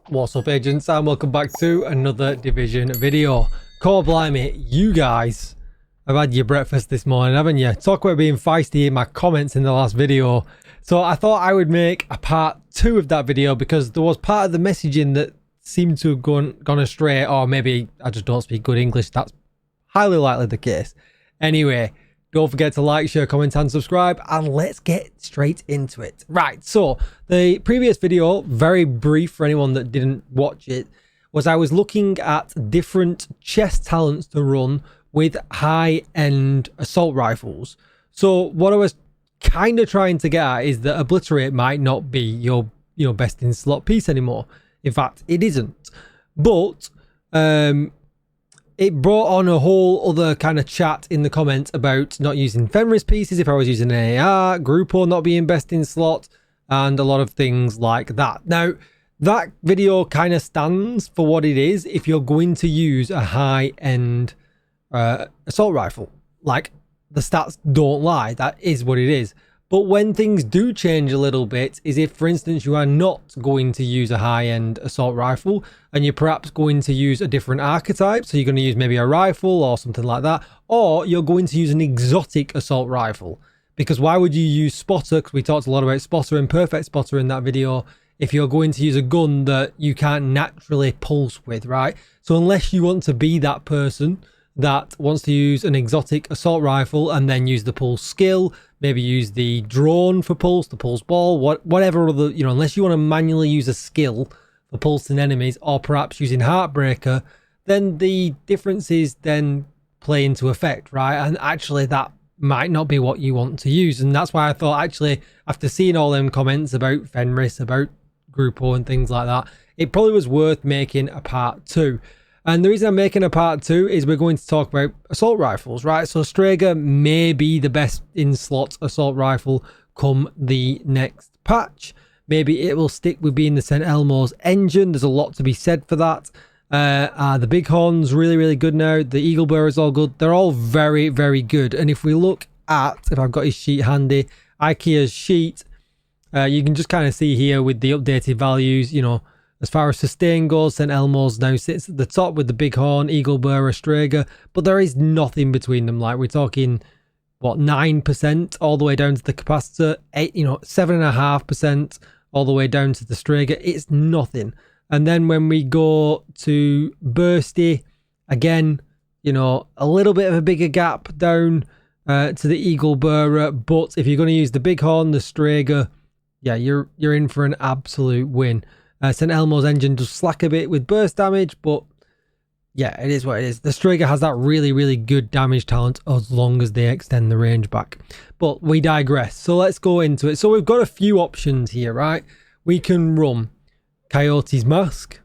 What's up, agents, and welcome back to another Division video. Core blimey, you guys have had your breakfast this morning, haven't you? Talk about being feisty in my comments in the last video. So I thought I would make a part 2 of that video because there was part of the messaging that seemed to have gone astray, or maybe I just don't speak good English. That's highly likely the case. Anyway, don't forget to like, share, comment and subscribe, and let's get straight into it. Right, so the previous video, very brief for anyone that didn't watch it, was I was looking at different chest talents to run with high-end assault rifles. So what I was kind of trying to get at is that Obliterate might not be your best in slot piece anymore. In fact, it isn't. But it brought on a whole other kind of chat in the comments about not using Fenris pieces if I was using an AR, Grupo not being best in slot, and a lot of things like that. Now, that video kind of stands for what it is if you're going to use a high-end assault rifle. Like, the stats don't lie, that is what it is. But when things do change a little bit is if, for instance, you are not going to use a high-end assault rifle and you're perhaps going to use a different archetype. So you're going to use maybe a rifle or something like that. Or you're going to use an exotic assault rifle. Because why would you use spotter? Because we talked a lot about spotter and perfect spotter in that video. If you're going to use a gun that you can't naturally pulse with, right? So unless you want to be that person that wants to use an exotic assault rifle and then use the pulse skill, maybe use the drone for pulse, the pulse ball, whatever other, unless you want to manually use a skill for pulsing enemies, or perhaps using Heartbreaker, then the differences then play into effect, right? And actually that might not be what you want to use. And that's why I thought, actually, after seeing all them comments about Fenris, about Grupo and things like that, it probably was worth making a part 2. And the reason I'm making a part 2 is we're going to talk about assault rifles, right? So Strega may be the best in slot assault rifle come the next patch. Maybe it will stick with being the St. Elmo's engine. There's a lot to be said for that. The Bighorn's really, really good now. The Eagle Bearer is all good. They're all very, very good. And if we look at, if I've got his sheet handy, IKEA's sheet, you can just kind of see here with the updated values, as far as sustain goes, St. Elmo's now sits at the top with the Bighorn, Eagle Bearer, Strega, but there is nothing between them. Like, we're talking, what, 9% all the way down to the capacitor, 7.5% all the way down to the Strega. It's nothing. And then when we go to Bursty, again, a little bit of a bigger gap down to the Eagle Bearer, but if you're going to use the Bighorn, the Strega, yeah, you're in for an absolute win. St. Elmo's engine does slack a bit with burst damage, but yeah, it is what it is. The Strega has that really, really good damage talent as long as they extend the range back. But we digress. So let's go into it. So we've got a few options here, right? We can run Coyote's Mask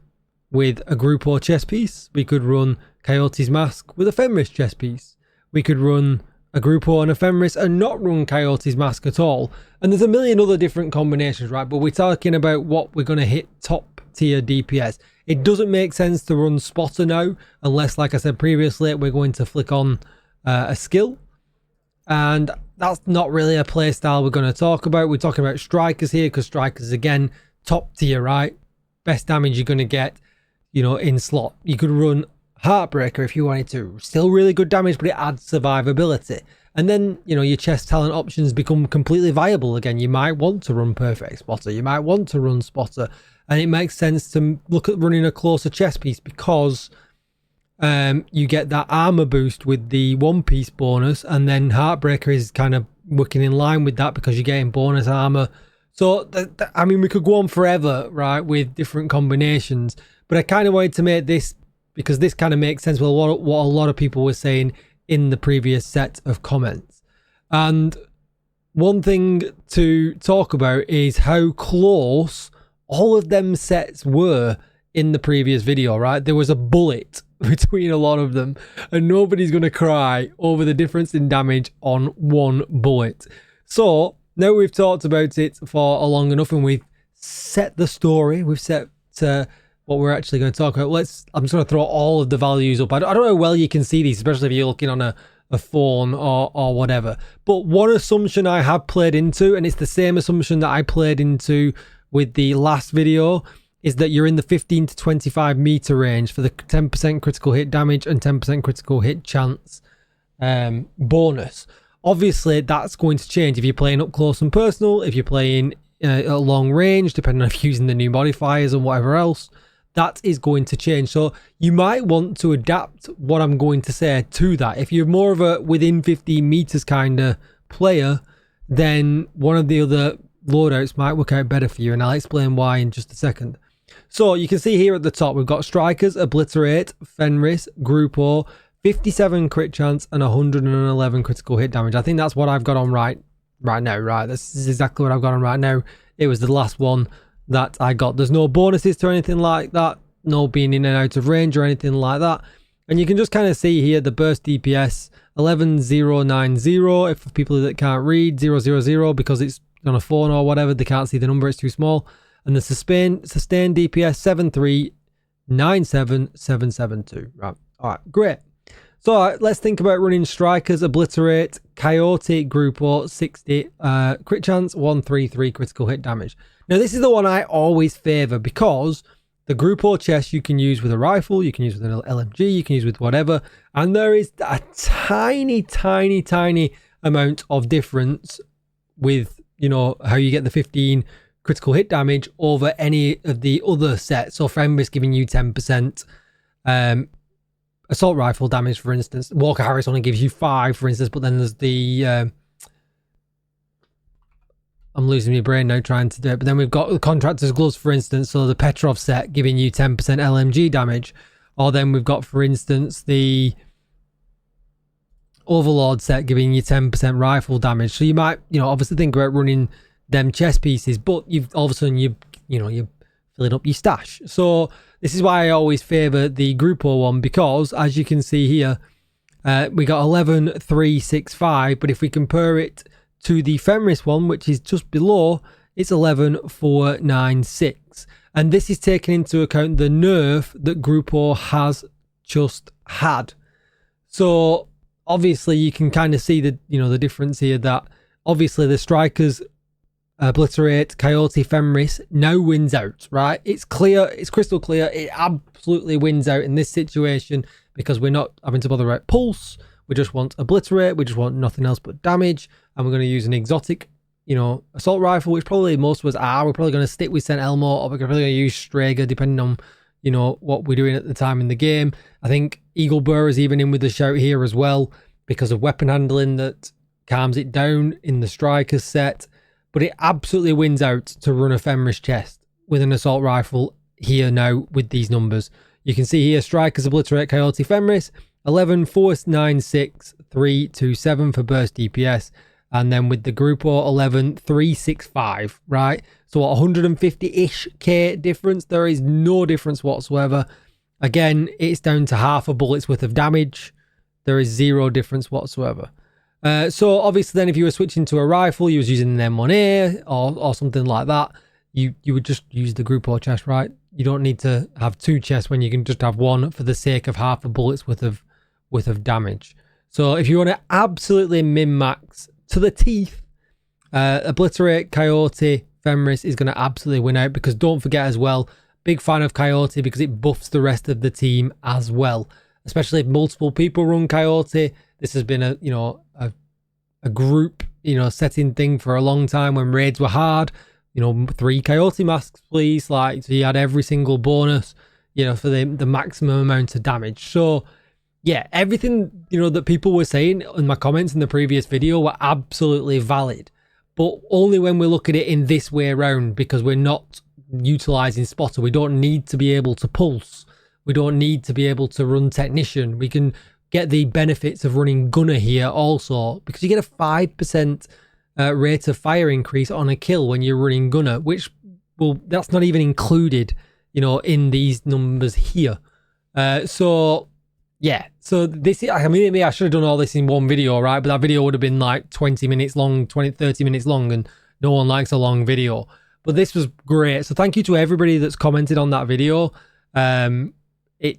with a Grupo chest piece. We could run Coyote's Mask with a Fenris chest piece. We could run a Grupo and a Fenris and not run Coyote's Mask at all. And there's a million other different combinations, right? But we're talking about what we're going to hit top tier DPS. It doesn't make sense to run spotter now, unless, like I said previously, we're going to flick on a skill. And that's not really a playstyle we're going to talk about. We're talking about strikers here, because strikers, again, top tier, right? Best damage you're going to get, in slot. You could run Heartbreaker if you wanted to. Still really good damage, but it adds survivability. And then, your chest talent options become completely viable again. You might want to run Perfect Spotter. You might want to run Spotter. And it makes sense to look at running a closer chest piece because you get that armor boost with the one piece bonus. And then Heartbreaker is kind of working in line with that because you're getting bonus armor. So, I mean, we could go on forever, right, with different combinations. But I kind of wanted to make this because this kind of makes sense with what a lot of people were saying in the previous set of comments. And one thing to talk about is how close all of them sets were in the previous video, right? There was a bullet between a lot of them, and nobody's going to cry over the difference in damage on one bullet. So now we've talked about it for long enough and we've set the story, we've set what we're actually going to talk about. I'm just going to throw all of the values up. I don't know how well you can see these, especially if you're looking on a phone or whatever. But one assumption I have played into, and it's the same assumption that I played into with the last video, is that you're in the 15 to 25 meter range for the 10% critical hit damage and 10% critical hit chance bonus. Obviously, that's going to change if you're playing up close and personal, if you're playing at long range, depending on if you're using the new modifiers and whatever else. That is going to change. So you might want to adapt what I'm going to say to that. If you're more of a within 15 meters kind of player, then one of the other loadouts might work out better for you, and I'll explain why in just a second. So you can see here at the top, we've got Strikers, Obliterate, Fenris, Grupo, 57 crit chance and 111 critical hit damage. I think that's what I've got on right now, right? This is exactly what I've got on right now. It was the last one that I got. There's no bonuses to anything like that, no being in and out of range or anything like that. And you can just kind of see here the burst DPS 11090. If for people that can't read, 000 because it's on a phone or whatever, they can't see the number, it's too small. And the sustained DPS 7397772. Right, all right, great. So let's think about running Strikers, Obliterate, Coyote, Grupo, 60 crit chance, 133 critical hit damage. Now this is the one I always favour because the Grupo chest you can use with a rifle, you can use with an LMG, you can use with whatever, and there is a tiny amount of difference with, you know, how you get the 15 critical hit damage over any of the other sets. So Fenris giving you 10%. Assault rifle damage, for instance. Walker Harris only gives you 5, for instance, but then there's the I'm losing my brain now trying to do it. But then we've got the Contractor's Gloves, for instance, so the Petrov set giving you 10% LMG damage. Or then we've got, for instance, the Overlord set giving you 10% rifle damage. So you might, you know, obviously think about running them chest pieces, but you've all of a sudden you're filling up your stash. So this is why I always favour the Grupo one, because as you can see here, we got 11,365, but if we compare it to the Fenris one, which is just below, it's 11,496. And this is taking into account the nerf that Grupo has just had. So obviously you can kind of see the, you know, the difference here, that obviously the Strikers, Obliterate, Coyote, Fenris now wins out, right? It's clear, it's crystal clear, it absolutely wins out in this situation because we're not having to bother about pulse. We just want Obliterate, we just want nothing else but damage, and we're going to use an exotic, you know, assault rifle, which probably most of us are. We're probably going to stick with St. Elmo, or we're probably going to use Strager, depending on, you know, what we're doing at the time in the game. I think Eagle Burr is even in with the shout here as well, because of weapon handling that calms it down in the Strikers set. But it absolutely wins out to run a Fenris chest with an assault rifle here now with these numbers. You can see here, Strikers, Obliterate, Coyote, Fenris, 11,496, 327 for burst DPS. And then with the Grupo, 11,365, right? So 150-ish K difference. There is no difference whatsoever. Again, it's down to half a bullet's worth of damage. There is zero difference whatsoever. So obviously then if you were switching to a rifle, you was using an M1A or something like that, you would just use the Grupo chest, right? You don't need to have 2 chests when you can just have 1 for the sake of half a bullet's worth of damage. So if you want to absolutely min-max to the teeth, Obliterate, Coyote, Fenris is going to absolutely win out, because don't forget as well, big fan of Coyote because it buffs the rest of the team as well. Especially if multiple people run Coyote. This has been a group, you know, setting thing for a long time when raids were hard. You know, 3 Coyote masks, please. Like, so you had every single bonus, you know, for the maximum amount of damage. So yeah, everything, you know, that people were saying in my comments in the previous video were absolutely valid, but only when we look at it in this way around, because we're not utilizing spotter. We don't need to be able to pulse. We don't need to be able to run technician. We can get the benefits of running gunner here also, because you get a 5% rate of fire increase on a kill when you're running gunner, which, well, that's not even included, you know, in these numbers here. So yeah, so this, I mean, maybe I should have done all this in one video, right? But that video would have been like 20 minutes long, 30 minutes long, and no one likes a long video. But this was great. So thank you to everybody that's commented on that video. It,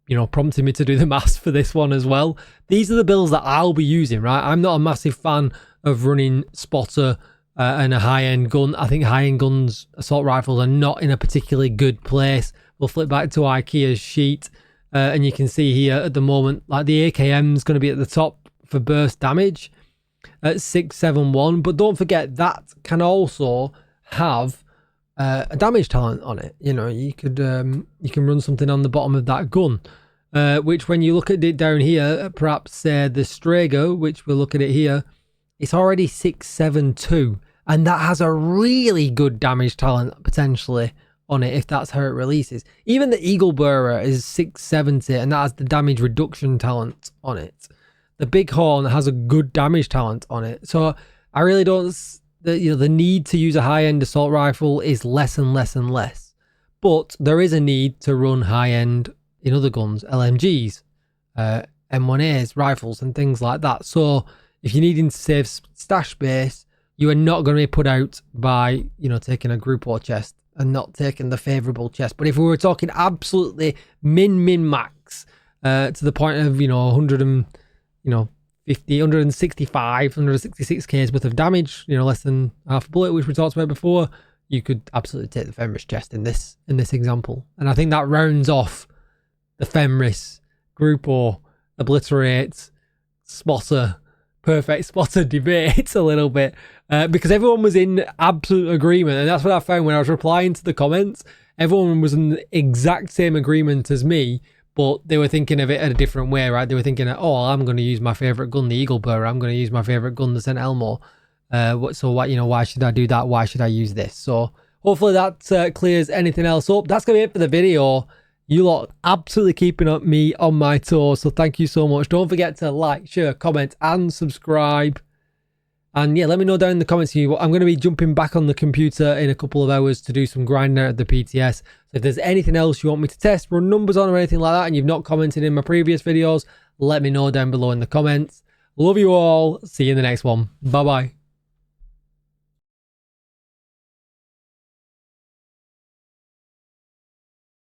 you know, prompted me to do the maths for this one as well. These are the builds that I'll be using, right? I'm not a massive fan of running spotter and a high-end gun. I think high-end guns, assault rifles, are not in a particularly good place. We'll flip back to IKEA's sheet, and you can see here at the moment, like the AKM is going to be at the top for burst damage at 671, but don't forget that can also have a damage talent on it. You know, you can run something on the bottom of that gun, which when you look at it down here, perhaps the Strago, which we'll look at it here, it's already 672, and that has a really good damage talent potentially on it if that's how it releases. Even the Eagle Bearer is 670, and that has the damage reduction talent on it. The Bighorn has a good damage talent on it. So I really don't, the need to use a high-end assault rifle is less and less and less. But there is a need to run high-end in other guns, LMGs, M1As, rifles and things like that. So if you're needing to save stash space, you are not going to be put out by, taking a Grupo chest and not taking the favorable chest. But if we were talking absolutely min max, to the point of, 165, 166k's worth of damage, less than half a bullet, which we talked about before, you could absolutely take the Fenris chest in this example. And I think that rounds off the Fenris, Grupo, Obliterate, Spotter, Perfect Spotter debate a little bit, because everyone was in absolute agreement, and that's what I found when I was replying to the comments. Everyone was in the exact same agreement as me, but they were thinking of it in a different way, right? They were thinking, oh, I'm going to use my favorite gun, the Eagle Bearer. I'm going to use my favorite gun, the St. Elmo. So what, why should I do that? Why should I use this? So hopefully that clears anything else up. That's going to be it for the video. You lot absolutely keeping me on my toes, so thank you so much. Don't forget to like, share, comment, and subscribe. And yeah, let me know down in the comments. I'm going to be jumping back on the computer in a couple of hours to do some grinding out of the PTS. So if there's anything else you want me to test, run numbers on or anything like that, and you've not commented in my previous videos, let me know down below in the comments. Love you all. See you in the next one. Bye-bye.